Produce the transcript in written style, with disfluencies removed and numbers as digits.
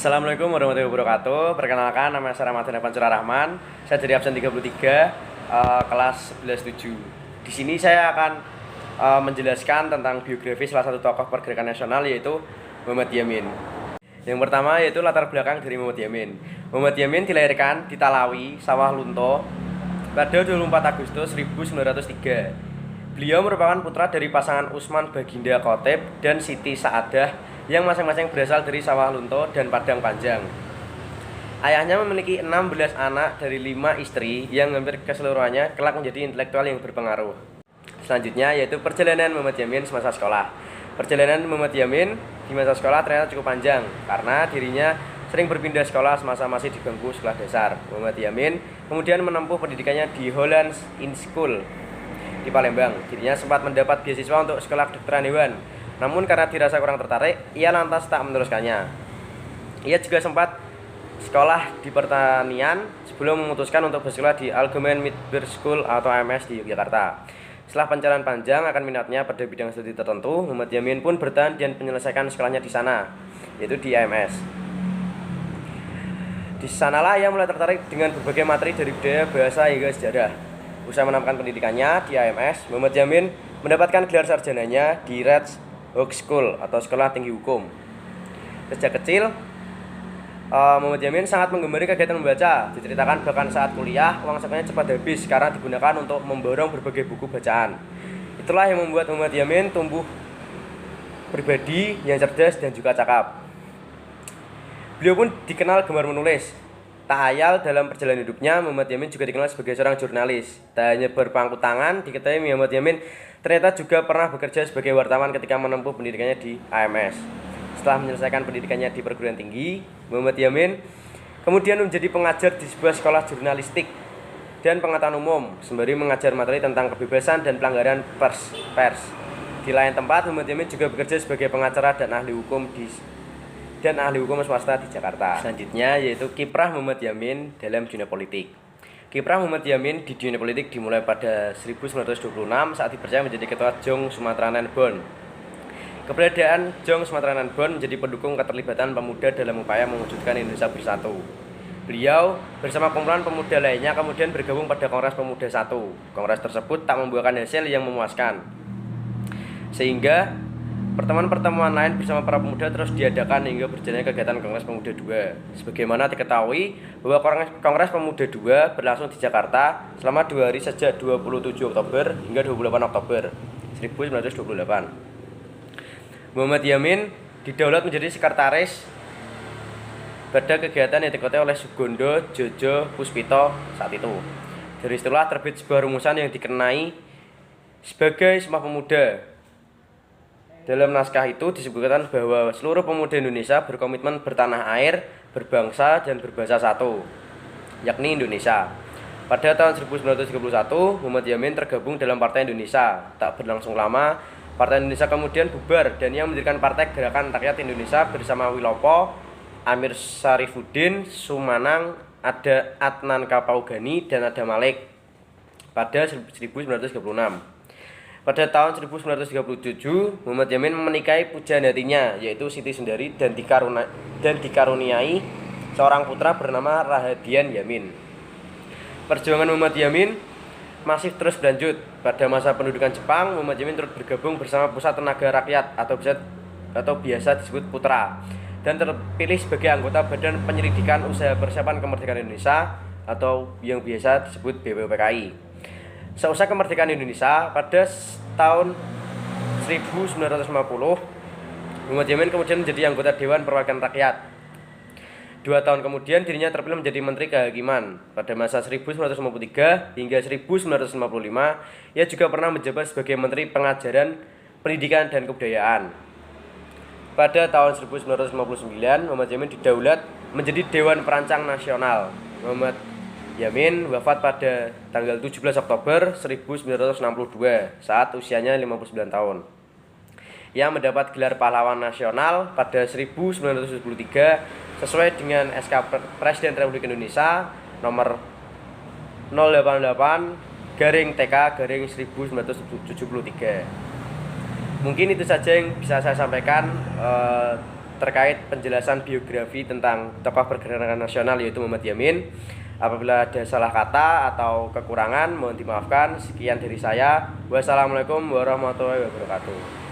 Assalamualaikum warahmatullahi wabarakatuh. Perkenalkan, nama saya Ramadan Evan Surarahman. Saya dari absen 33, kelas 11-7. Di sini saya akan menjelaskan tentang biografi salah satu tokoh pergerakan nasional, yaitu Muhammad Yamin. Yang pertama yaitu latar belakang dari Muhammad Yamin. Muhammad Yamin dilahirkan di Talawi, Sawah Lunto pada 24 Agustus 1903. Beliau merupakan putra dari pasangan Usman Baginda Khotib dan Siti Saadah yang masing-masing berasal dari Sawah Lunto dan Padang Panjang. Ayahnya memiliki 16 anak dari 5 istri yang hampir keseluruhannya kelak menjadi intelektual yang berpengaruh. Selanjutnya yaitu perjalanan Muhammad Yamin semasa sekolah. Perjalanan Muhammad Yamin di masa sekolah ternyata cukup panjang karena dirinya sering berpindah sekolah semasa masih di bangku sekolah dasar. Muhammad Yamin kemudian menempuh pendidikannya di Hollands Inn School di Palembang. Dirinya sempat mendapat beasiswa untuk sekolah kedokteran hewan. Namun karena dirasa kurang tertarik, ia lantas tak meneruskannya. Ia juga sempat sekolah di pertanian sebelum memutuskan untuk bersekolah di Algemeen Middelbare School atau AMS di Yogyakarta. Setelah pencarian panjang akan minatnya pada bidang studi tertentu, Muhammad Yamin pun bertahan dan menyelesaikan sekolahnya di sana, yaitu di AMS. Di sanalah ia mulai tertarik dengan berbagai materi dari budaya, bahasa hingga sejarah. Usai menamatkan pendidikannya di AMS, Muhammad Yamin mendapatkan gelar sarjananya di Reds Hoek School atau Sekolah Tinggi Hukum. Sejak kecil, Muhammad Yamin sangat menggemari kegiatan membaca. Diceritakan bahkan saat kuliah, uang sakunya cepat habis karena digunakan untuk memborong berbagai buku bacaan. Itulah yang membuat Muhammad Yamin tumbuh pribadi yang cerdas dan juga cakap. Beliau pun dikenal gemar menulis. Tak ayal dalam perjalanan hidupnya, Muhammad Yamin juga dikenal sebagai seorang jurnalis. Tak hanya berpangku tangan, diketahui Muhammad Yamin ternyata juga pernah bekerja sebagai wartawan ketika menempuh pendidikannya di AMS. Setelah menyelesaikan pendidikannya di perguruan tinggi, Muhammad Yamin kemudian menjadi pengajar di sebuah sekolah jurnalistik dan pengetahuan umum, sembari mengajar materi tentang kebebasan dan pelanggaran pers. Di lain tempat, Muhammad Yamin juga bekerja sebagai pengacara dan ahli hukum swasta di Jakarta. Selanjutnya yaitu kiprah Muhammad Yamin dalam dunia politik. Kiprah Muhammad Yamin di dunia politik dimulai pada 1926 saat dipercaya menjadi ketua Jong Sumatranan Bon. Keberadaan Jong Sumatranan Bon menjadi pendukung keterlibatan pemuda dalam upaya mewujudkan Indonesia bersatu. Beliau bersama kumpulan pemuda lainnya kemudian bergabung pada Kongres Pemuda I. Kongres tersebut tak membuahkan hasil yang memuaskan, sehingga pertemuan-pertemuan lain bersama para pemuda terus diadakan hingga berjalannya kegiatan Kongres Pemuda II. Sebagaimana diketahui bahwa Kongres Pemuda II berlangsung di Jakarta selama 2 hari sejak 27 Oktober hingga 28 Oktober 1928. Muhammad Yamin didaulat menjadi sekretaris pada kegiatan yang diketuai oleh Sugondo Jojo Puspito saat itu. Dari situlah terbit sebuah rumusan yang dikenai sebagai Sumpah Pemuda. Dalam naskah itu disebutkan bahwa seluruh pemuda Indonesia berkomitmen bertanah air, berbangsa, dan berbahasa satu, yakni Indonesia. Pada tahun 1931, Muhammad Yamin tergabung dalam Partai Indonesia. Tak berlangsung lama, Partai Indonesia kemudian bubar dan ia mendirikan Partai Gerakan Rakyat Indonesia bersama Wilopo, Amir Syarifuddin, Sumanang, ada Adnan Kapaugani, dan Ada Malik pada 1936. Pada tahun 1937, Muhammad Yamin menikahi pujaan hatinya, yaitu Siti Sundari, dan dikaruniai seorang putra bernama Rahadian Yamin. Perjuangan Muhammad Yamin masih terus berlanjut. Pada masa pendudukan Jepang, Muhammad Yamin turut bergabung bersama Pusat Tenaga Rakyat atau biasa disebut Putra, dan terpilih sebagai anggota Badan Penyelidikan Usaha Persiapan Kemerdekaan Indonesia atau yang biasa disebut BPUPKI. Seusai kemerdekaan Indonesia pada tahun 1950, Muhammad Yamin kemudian menjadi anggota Dewan Perwakilan Rakyat. 2 tahun kemudian dirinya terpilih menjadi Menteri Kehakiman. Pada masa 1953 hingga 1955, ia juga pernah menjabat sebagai Menteri Pengajaran, Pendidikan, dan Kebudayaan. Pada tahun 1959, Muhammad Yamin didaulat menjadi Dewan Perancang Nasional. Muhammad Yamin wafat pada tanggal 17 Oktober 1962 saat usianya 59 tahun. Ia mendapat gelar pahlawan nasional pada 1973 sesuai dengan SK Presiden Republik Indonesia nomor 088/TK/1973. Mungkin itu saja yang bisa saya sampaikan. terkait penjelasan biografi tentang tokoh pergerakan nasional yaitu Muhammad Yamin. Apabila ada salah kata atau kekurangan mohon dimaafkan. Sekian dari saya. Wassalamualaikum warahmatullahi wabarakatuh.